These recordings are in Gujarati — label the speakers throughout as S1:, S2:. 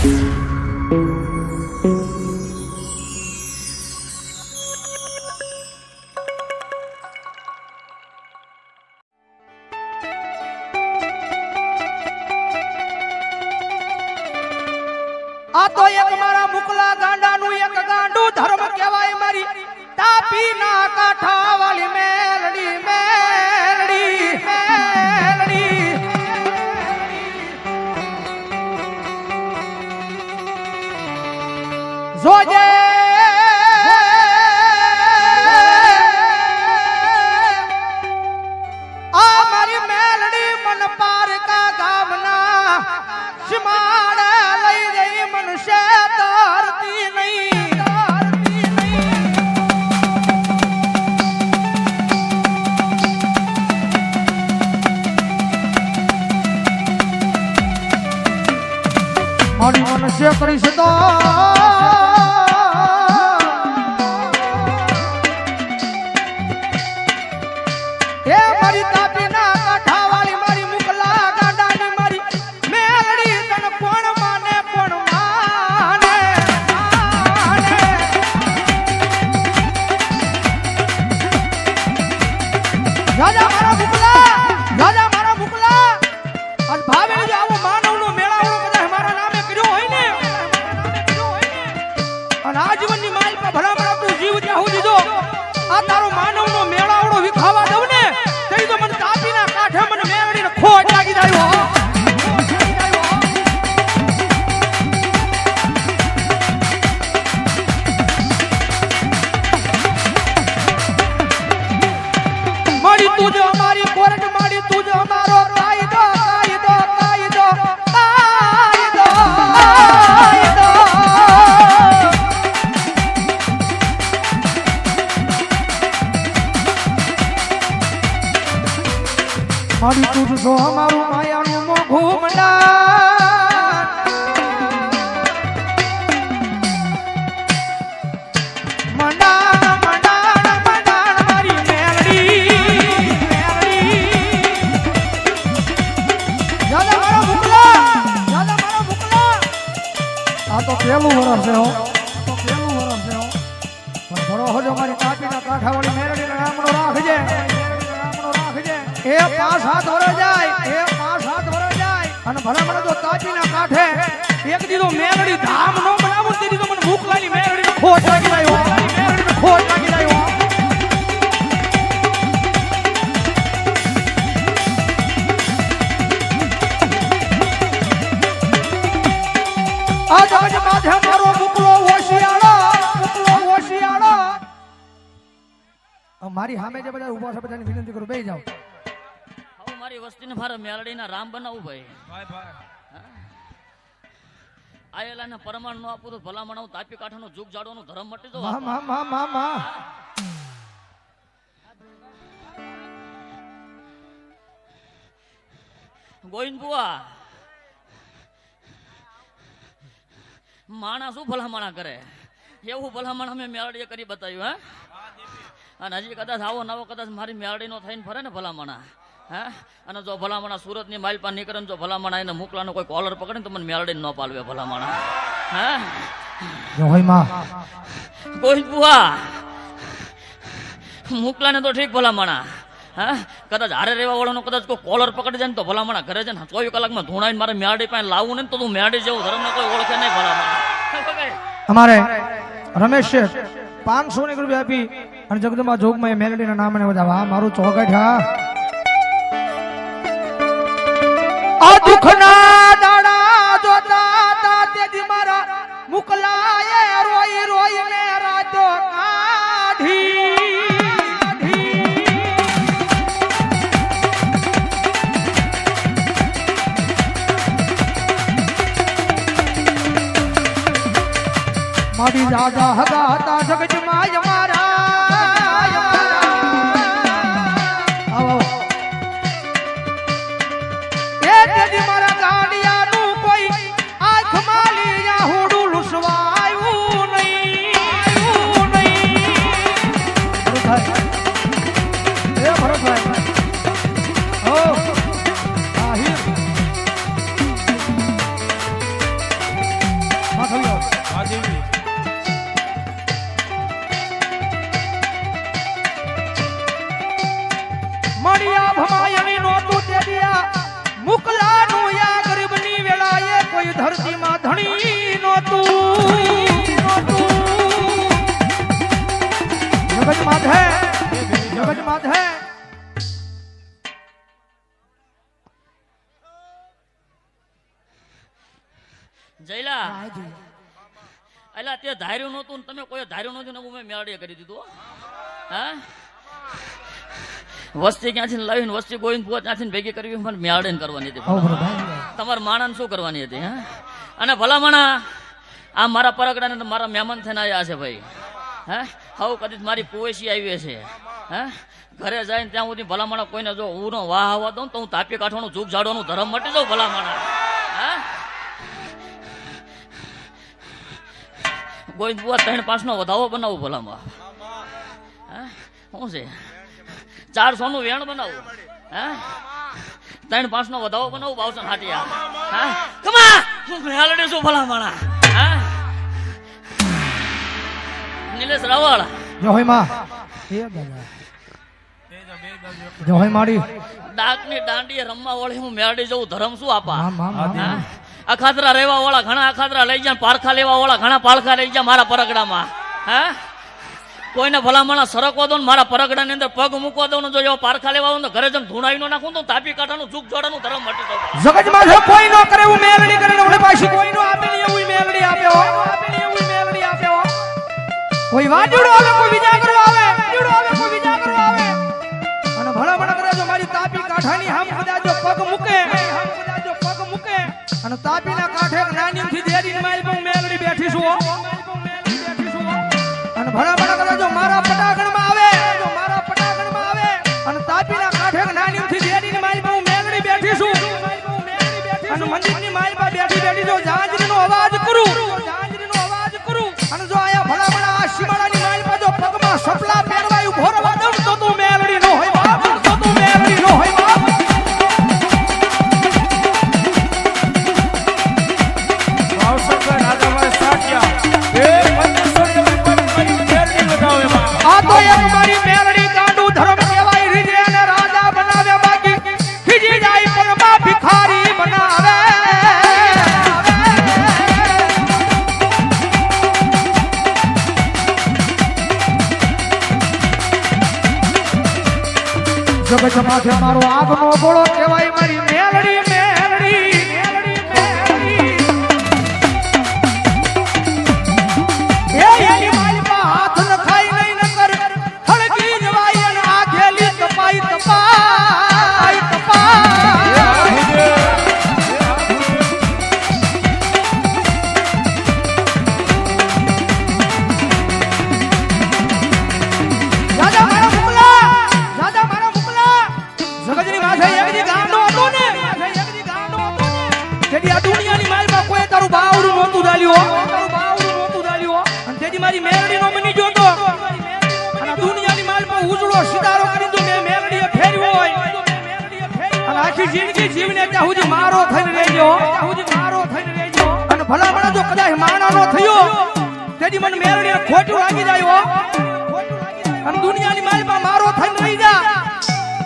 S1: આ તો એક મારા મુકલા ગાંડાનું એક ગાંડું ધર્મ કહેવાય મારી તાપીના કાંઠા વાળી મેલડી મેલડી મેલડી જોજે આ મારી મેલડી મન પારકા ગામના શિમાડે લઈ જઈ મનુષ્ય તરતી નહીં મારી મનુષ્ય કરીશ તો એ મારી તાપીના કાંઠા વાળી મારી મુકલા ગાંડાની મારી મેલડી તન કોણ માને કોણ માને રાજા મારા મુકલા અને ભાવે જો આવો માનવનો મેળાવડો કદાચ મારા નામે કર્યો હોય ને અને આજીવનની માલ પર ભલા ભલા તું જીવ ત્યાં દીધો આ તારો માનવનો મેળાવડો વિખાવા દઉં ને તઈ તો મને તાપીના કાંઠે મને મેળડીને ખોટ લાગી જાય હો મારી તું જો અમારી કોર્ટ મારી તું જો અમારો કાયદો કાયદો કાયદો કાયદો કાયદો મારી તું જો અમારું માયાનું મોઘું મંડાણ મંડાણ મંડાણ મંડાણ મારી મેલડી દાદા મારા મુકલા આ તો પેલું વરસ છે હો પણ ભરો હોજો મારી તાપીના કાંઠાવાળી મેલડીના નામનો રાખજે એ 5-7 વર્ષ જાય અને ભલા મને જો તાપીના કાંઠે એક દીધો મેલડી ધામ નો બનાવું તે દીધો મને ભૂખ લાગી મેલડી ખોટ લાગી જાય આ જગત માથે મારો મુકલો ઓશિયાળો મારી સામે જે બધા ઊભા છે બધાની વિનંતી કરું બેસી જાઓ
S2: મારી વસ્તીને મારા મેલડીના રામ બનાવું ભાઈ આયેલાને પરમાણ નો આપું તો ભલા મણાવું તાપી કાંઠાનો જુગ જાડવાનો ધર્મ મટી દો ગોવિંદ બુઆ માણા શું ભલામણા કરે એવું ભલામણ અમે મેલડીએ કરી બતાવ્યું હે અને હજી કદાચ આવો નવો કદાચ મારી મેલડીનો થઈને ફરે ને ભલામણા હે અને જો ભલામણા સુરતની માઇલ પર નીકળે ને જો ભલામણા એને મોકલાનો કોઈ કોલર પકડે ને તો મને મેલડીને ન પાલવે ભલામણા હે કોઈ બુઆ મોકલાને તો ઠીક ભલામણા હા કદાચ હારે રહેવા વાળાનો કદાચ કોઈ કોલર પકડી જાય ને તો ભલામણા ઘરે છે ને 24 કલાકમાં ધોણાઈને મારે મેલડી પાસે લાવવું ને તો તું મેલડી જેવું ધર્મને કોઈ ઓળખે નહીં ભલામણા
S1: અમારે રમેશ શેઠ 500 રૂપિયા આપી અને જગદંબા જોગમાં મેલડીના નામને વધાવા મારું ચોકટ આ દુખના દાડા જોતા તા તેદી મારા મુકલાએ રોઈ રોઈ ને રાતો કાઢી મારી દાદા હગા હતા જગજમાં મારા મારા ગાડિયાનું કોઈ આંખમાં લીયા હોડું લુસવાયું નહીં ભરતભાઈ ઓ આહિર કોઈ ધરતીમાં ધણી નહોતું જગત માથે
S2: જયલા અલા તે ધાર્યું નહોતું ને તમે કોઈ ધાર્યું નહોતું ને મેં મેળડીએ કરી દીધું હા વસ્તી ક્યાંથી લાવીને વસ્તી ગોવિંદ ભુવા ત્યાંથી ભેગી કરવી મને મેળડે કરવાની હતી તમારા માણસ શું કરવાની હતી હા અને ભલામણા આ મારા પરગડાને મારા મહેમાન થઈને આવ્યા છે ભાઈ હા હવે કદી મારી પોએસી આવી છે હા ઘરે જાય ત્યાં સુધી ભલામણા કોઈને જો હું વાહ આવવા દઉં તો હું તાપી કાઠવાનું જૂક ઝાડવાનું ધરમ મટી જાઉં ભલામણા હા ગોવિંદ બુઆ 3-5 નો વધાવો બનાવું ભલામાં હા શું છે 400 નું વેણ બનાવું હા 3-5 નો વધાવો બનાવું બાવસન હાટિયા હા કમા હું મેલડી છું ભલામણા હા નિલેશ રાવળ
S1: જોહી માં જોહી માડી
S2: ડાકની દાંડીએ રમવા વાળી હું મેલડી જવું ધરમ શું આપા અખાતરા રહેવા વાળા ઘણા અખાતરા લઈ જાય પારખા લેવા વાળા ઘણા પારખા લઈ જાય મારા પરગડામાં હા કોઈને ભલામણા સરકવા દો ને મારા પરગડાની અંદર પગ મૂકવા દો ને જો એવો પારખા લેવા તો ઘરે જઈને ધૂણાવી નો નાખું તો તાપી કાંઠાનું જૂક જોડાનું ધરમ મટી જાય
S1: જગતમાં જો કોઈ નો કરે એવું મેલડી કરીને ઓલે પાછી કોઈ નો આપે નહીં એવું મેલડી આપ્યો કોઈ વાજુડો આવે કોઈ વિજાગરો આવે અને ભલામણા કરે જો મારી તાપી કાંઠાની હમ કદાચ જો પગ મૂકે અને તાપીના કાંઠે એક નાનીમથી દેરીની માલ પર મેલડી બેઠી છું અને ભલામણા કરે જો મારા પટાગણમાં આવે અને તાપીના કાંઠે એક નાનીમથી દેરીની માલ પર મેલડી બેઠી છું અને મંદિરની માલ પર બેઠી જો જાંજરીનો અવાજ કરું અને જો આયા ભલામણા આ શિમાળાની માલ પર જો પગમાં સપલા પહેરવાય ઉભો રહેવા દઉં તો તું મેલડી નો હોય બાપ આ તો એક મારી મેલડી ગાંડું ધર્મ કહેવાય રીજે અને રાજા બનાવે બાકી ખીજી જાય પલમાં ભિખારી બનાવે જગત માથે મારો આગનો ગોળો કહેવાય મારી મેલડી મારી મેલડી નો બની ગયો તો અને દુનિયાની માલમાં ઉજળો સિતારો કરી દો મે મેલડીએ ફેર્યો હોય અને આખી જિંદગી જીવને ત્યાં સુધી મારો થઈને રહેજો અને ભલામણા જો કદાચ માણા નો થયો તેથી મને મેલડીએ ખોટું લાગી જાય હો અને દુનિયાની માલમાં મારો થઈને રહી જા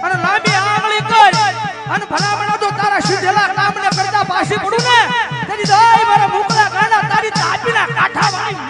S1: અને લાંબી આંગળી કર અને ભલામણા જો તારા સીધેલા કામને કરતા પાછી પડું ને તેથી દઈ મારા મુકલા ગાના તારી તાપીના કાંઠા વાળી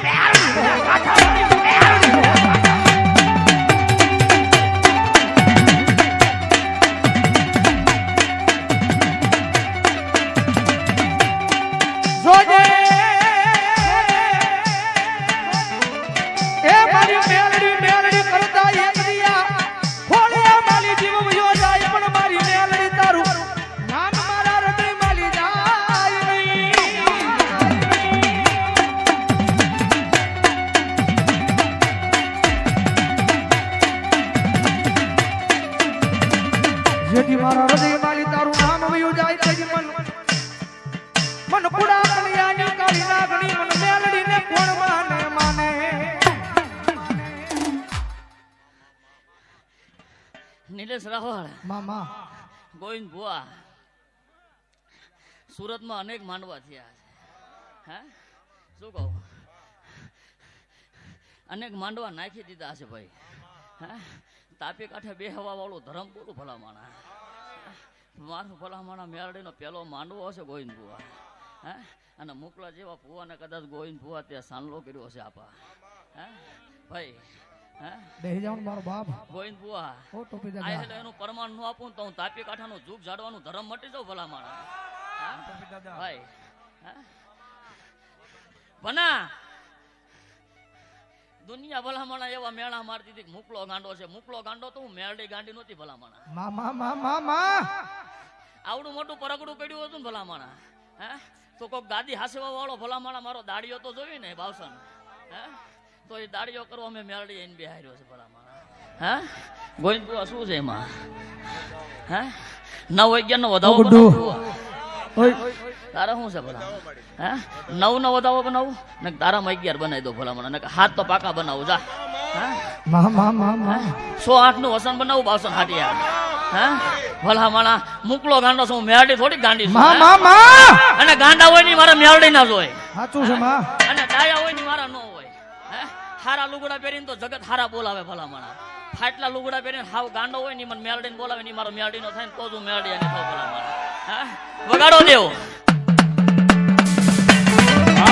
S1: જેથી મારા હૃદય માલી તારું નામ વયું જાય તેજી મન કુડા કલ્યાણી કાળી નાગણી મન મેલડી ને કોણ માને
S2: નિલેશ રાવળ
S1: મામા
S2: ગોવિંદ ભુવા સુરતમાં અનેક માંડવા થયા છે હે શું કહું અનેક માંડવા નાખી દીધા છે ભાઈ હે તાપી કાંઠે બે હવા વાળું ધરમ બોલું ભલામણા મારું ભલામણા મેરડીનો પેલો માંડવો હશે ગોવિંદ બુવા હે અને મુકલા જેવા ભુવાને કદાચ ગોવિંદ ભુવા ત્યાં સાંડલો કર્યો છે આપા હે ભાઈ હે
S1: બેહી જાવ ને મારો બાપ
S2: ગોવિંદ ભુવા
S1: ઓ ટોપી
S2: આ
S1: દાદા
S2: એટલે એનું પ્રમાણ નું આપું તો હું તાપી કાંઠાનું જૂગ ઝાડવાનું ધર્મ મટી જાઉં ભલા માણા ભાઈ હે બના દુનિયા ભલામણા એવા મેળા મારતી હતી મુકલો ગાંડો છે મુકલો ગાંડો તો હું મેરડી ગાંડી નહોતી ભલામણા
S1: મા
S2: આવડું મોટું પરગડું પડ્યું હતું ને ભલામણા હે તો કોઈક ગાદી હાસવા વાળો ભલામણા મારો દાડીઓ તો જોઈ ને બાવસન હે તો એ દાડીઓ કરવા અમે મેરડી એને બેહાર્યો છે ભલામણા હે ગોવિંદ બુઆ શું છે એમાં હે 9 11 નો વધાવો બનાવો તારા શું છે ભલા હે 9 નો વધાવો બનાવું ને તારામાં 11 બનાવી દો ભલામણા ને હાથ તો પાકા બનાવું જા હે 108 નું વસન બનાવું બાવસન હાટિયા હે ભલામણા મુકલો ગાંડો છું મેરડી થોડી ગાંડી છું અને ગાંડા હોય ની મારા મેરડી ના જોય
S1: સાચું છે માં
S2: અને ડાયા હોય ની મારા ન હોય હે હારા લુગડા પહેરીને તો જગત હારા બોલાવે ભલામણા ફાટલા લુગડા પહેરીને હાવ ગાંડો હોય ની મને મેરડીને બોલાવે ની મારો મેરડી નો થાય ને તો જ હું મેરડી અને થાવ ભલામણા હે વગાડો દેવ
S3: આ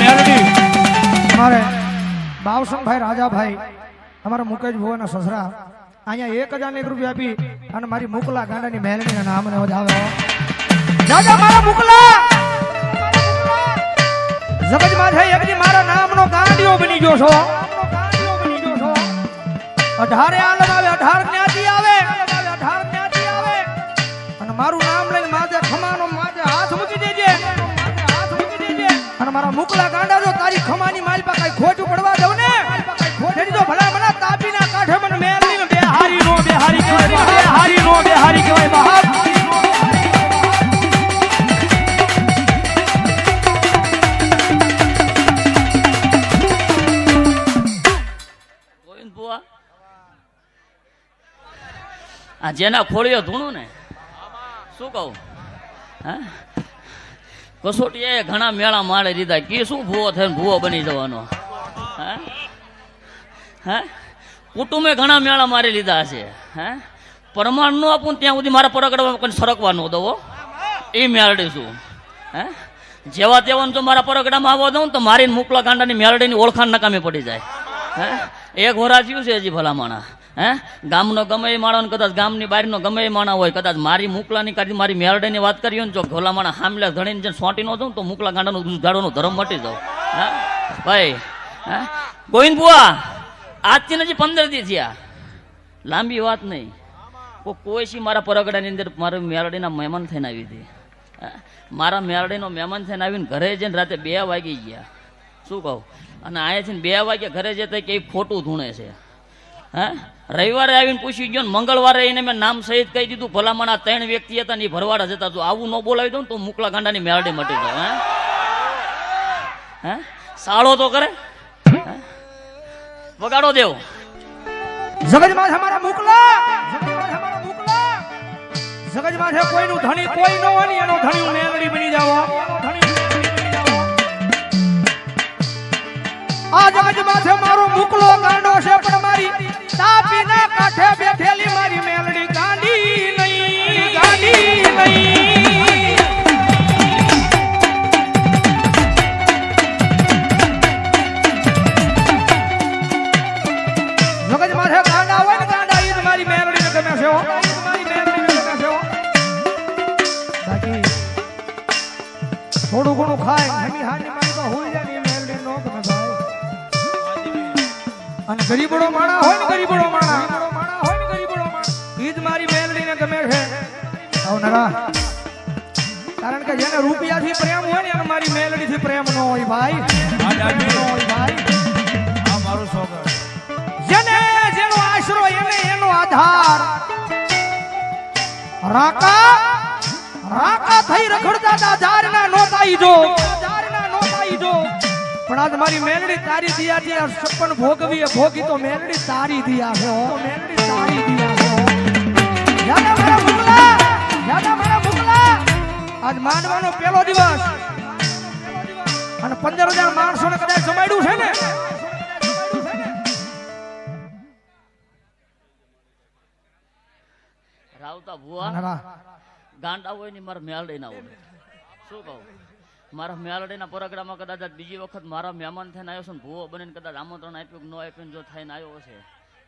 S3: મેરડી
S1: અમારે બાવસનભાઈ રાજાભાઈ અમારા મુકેશ ભુવાના સસરા અહીંયા 1000 રૂપિયા આપી અને મારી મુકલા ગાંડાની મેલડીના નામને વધાવે રાજા મારા મુકલા જગતમાં છે એકદી મારા નામનો ગાંડિયો બની ગયો છો 18 આલમ આવે 18 જ્ઞાતિ આવે 18 જ્ઞાતિ આવે અને મારું નામ લઈને માથે ખમાનો માથે હાથ મૂકી દેજે અને મારા મુકલા ગાંડા જો તારી ખમાની માલ પર કઈ ખોટું પડવા દઉં ને ખોટી તો ભલા મને તાપીના કાંઠે મને મેલડીને બેહારી કહેવાય બહાર
S2: ગોવિંદ ભુવા આ જેના ખોળિયો ધૂણું ને શું કહું હે કસોટીએ ઘણા મેળા મારે દીધા કે શું ભૂવો થઈને ભૂવો બની જવાનો હે હે કુટુંબે ઘણા મેળા મારી લીધા છે હે પ્રમાણ નું આપું ત્યાં સુધી મારા પરગડવા કોઈ સરકવા ન દો એ મેળડી છું હે જેવા તેવાનું જો મારા પરગડામાં આવવા દઉં તો મારી મુકલા ગાંડાની મેળડીની ઓળખાણ નકામી પડી જાય હે એક વરા થયું છે હજી ભલામણા હે ગામનો ગમે એ માણસ કદાચ ગામની બહારનો ગમે એ માણસ હોય કદાચ મારી મુકલાની કાઢી મારી મેરડીની વાત કરી ને જો ભલામણા હામલે ધણીને જેને સોંટી નો દઉં તો મુકલા ગાંડાનું ગાડવાનું ધર્મ મટી જાવ હે ભાઈ હે ગોવિંદ બુઆ આજથી નજી 15 દી થયા લાંબી વાત નહીં કોઈ સી મારા પરગડાની અંદર મારા મેરડીના મહેમાન થઈને આવી હતી મારા મેરડીનો મહેમાન થઈને આવીને ઘરે જઈને રાતે 2 વાગી ગયા શું કહું અને અહીંયાથી 2 વાગે ઘરે જતા કે ખોટું ધૂણે છે હે રવિવારે આવીને પૂછી ગયો ને મંગળવારે એને મેં નામ સહિત કહી દીધું ભલામણા 3 વ્યક્તિ હતા ને ભરવાડા જતા જો આવું ન બોલાવી દઉં તો મુકલા ગાંડાની મેરડી મટી જાય હે સાળો તો કરે વગાડો દેવ
S1: જગતમાં અમારા મુકલા જગતમાં છે કોઈનું ધણી કોઈ ન હોય એનો ધણી મેલડી બની જાવ આ જગતમાં છે મારો મુકલો ગાંડો છે પણ મારી તાપીના કાંઠે બેઠેલી મારી મેલડી ગાંડી નહીં જગતમાં છે ગાંડા હોય ને ગાંડા ઈ મારી મેલડીને ગમે છે બાકી થોડું ઘણું ખાય હની હાની મારી તો હોઈ જાય ને મેલડી નો ગમે ભાઈ અને ગરીબડો માણા હોય ને ગરીબડો માણા ઈ જ મારી મેલડીને ગમે છે આવનારા કારણ કે જેને રૂપિયાથી પ્રેમ હોય ને એને મારી મેલડીથી પ્રેમ ન હોય ભાઈ
S3: આ મારું સોગર
S1: જેને જેનો આશરો એને એનો આધાર રાકા થઈ રખડતા હતા જારના નોતાઈ જો પણ આજ મારી મેલડી તારી દિયાથી આ સપન ભોગવી ભોગી તો મેલડી તારી દિયા છે યાદ મારા મુકલા આજ માંડવાનો પહેલો દિવસ અને 15,000 માણસોને કદાચ જમાડ્યું છે ને
S2: રાવતા ભુવા ગાંડા હોય ને મારે મેલડી ના હોય શું કહું મારા મેલડીના પ્રોગ્રામમાં કદાચ આજ બીજી વખત મારા મહેમાન થઈને આવ્યો છે ને ભૂવો બનીને કદાચ આમંત્રણ આપ્યું કે ન આપ્યું ને જો થઈને આવ્યો હશે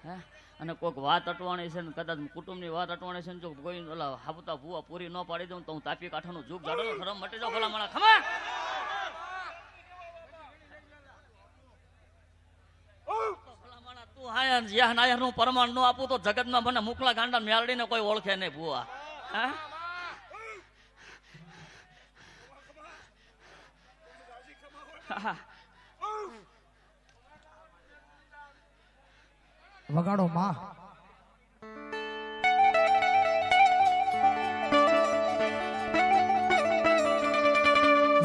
S2: હે અને કોઈક વાત અટવાણી છે ને કદાચ કુટુંબની વાત અટવાણી છે ને જો કોઈ ઓલા હાપતા ભૂવા પૂરી ન પાડી દઉં તો હું તાપી કાંઠાનું જુગ જાડો ખરમ મટી જાઉં ભલા માણા ખમા તું હાયા જ્યાં નાયર નું પ્રમાણ ન આપું તો જગતમાં મને મુકલા ગાંડા મેલડીને કોઈ ઓળખે નહીં ભૂવા હા
S1: વગાડો માં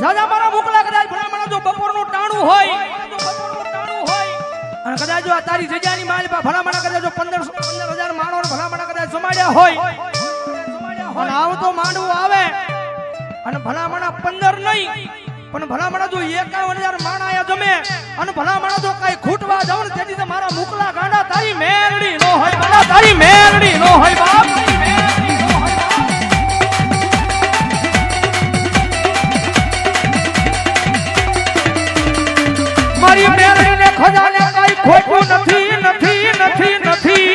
S1: જાજા મારા મુકલા કદાચ ભલામણા જો બપોરનું ટાણું હોય અને કદાચ જો આ તારી જગ્યાની માલપા ભલામણા કદાચ જો 15,000 માણસો ભલામણા કદાચ જમાડ્યા હોય અને આવ તો માંડવું આવે અને ભલામણા 15 નહીં પણ ભલામણા જો 51,000 માણાયા જમે અને ભલામણા જો કઈ ખૂટવા જાવ ને તેથી મારા મુકલા ગાંડા તારી મેરડી નો હોય બના તારી મેરડી નો હોય બાપ મારી મેરડીને ખજાને કઈ ખોટું નથી નથી નથી નથી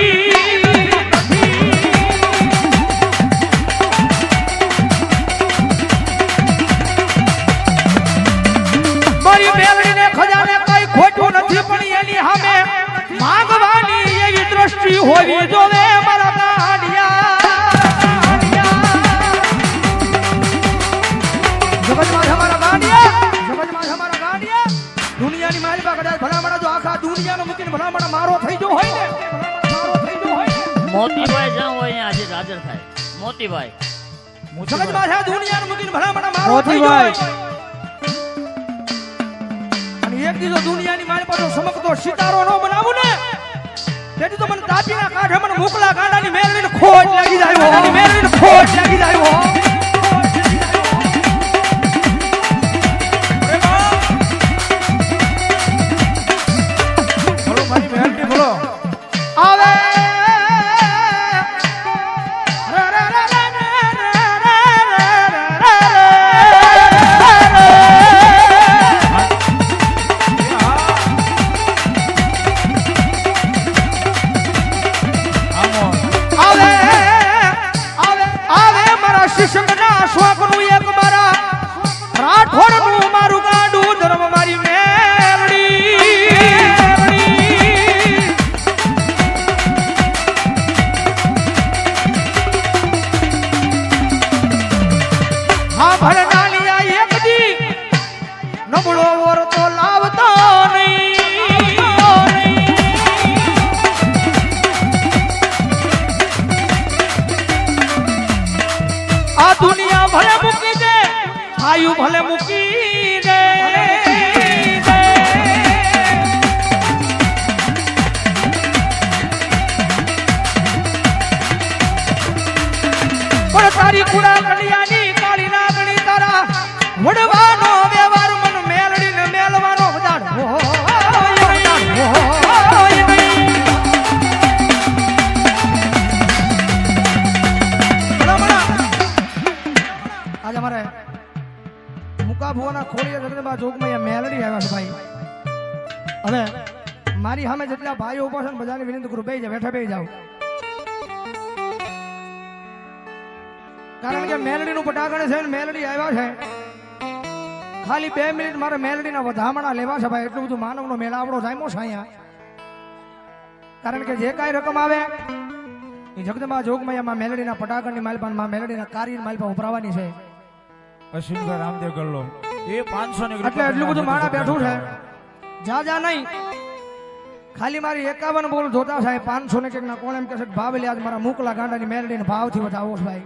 S1: મારી મેલડીને ખજાને કઈ ખોટું નથી પણ એની સામે માંગવાની એવી દ્રષ્ટિ હોવી જોવે મારા ગાંડિયા જગતમાં અમારા ગાંડિયા દુનિયાની માલિકા કદાચ ભલામણા જો આખા દુનિયાનો મૂકીને ભલામણા મારો થઈ ગયો હોય ને
S2: મોતીભાઈ જ્યાં હોય અહીંયા આજે હાજર થાય મોતીભાઈ
S1: જગતમાં આ દુનિયાનો મૂકીને ભલામણા મારો થઈ ગયો હોય એક દીધો દુનિયાની મારી પાસે સમકતો સિતારો નો બનાવું ને તેથી તો મને તાપીના કાંઠે મને મુકલા ગાંડાની મેરડીને ખોટ લાગી જાય હો મેરડીને ખોટ લાગી જાય હો
S3: બોલો મારી મેલડી બોલો
S1: આવે ભલે મૂકી દે પણ તારી કુડા કડિયાની કાળી નાગણી તારા વડવાનો વ્યવહાર મન મેલડીને મેલવાનો વધારો આજે અમારે ભુવાના ખોળીએ જગદંબા ચોકમાં મેલડી આવ્યા છે ભાઈ હવે મારી સામે જેટલા ભાઈઓ ઉભા છે ને બધાને વિનંતી કરું બેસી જાવ બેઠા બેસી જાવ કારણ કે મેલડીનું પટાકણ છે ને મેલડી આવ્યા છે ખાલી 2 મિનિટ મારે મેલડીના વધામણા લેવા છે ભાઈ એટલું બધું માનવનો મેળાવડો જામ્યો છે અહીંયા કારણ કે જે કાંઈ રકમ આવે એ જગદંબા જોગમાં મેલડીના પટાકણની માલપાનમાં મેલડીના કાર્યની માલપા ઉભરાવાની છે
S3: અશ્વિનભાઈ રામદેવ ગલ્લો એ 500 ની
S1: એટલે એટલું બધું માણા બેઠું છે જા નહીં ખાલી મારી 51 બોલ જોતા સાહેબ 500 ને કંઈક ના કોણ એમ કે છે ભાવ લે આજ મારા મુકલા ગાંડાની મેલડીને ભાવથી વધાવો છે ભાઈ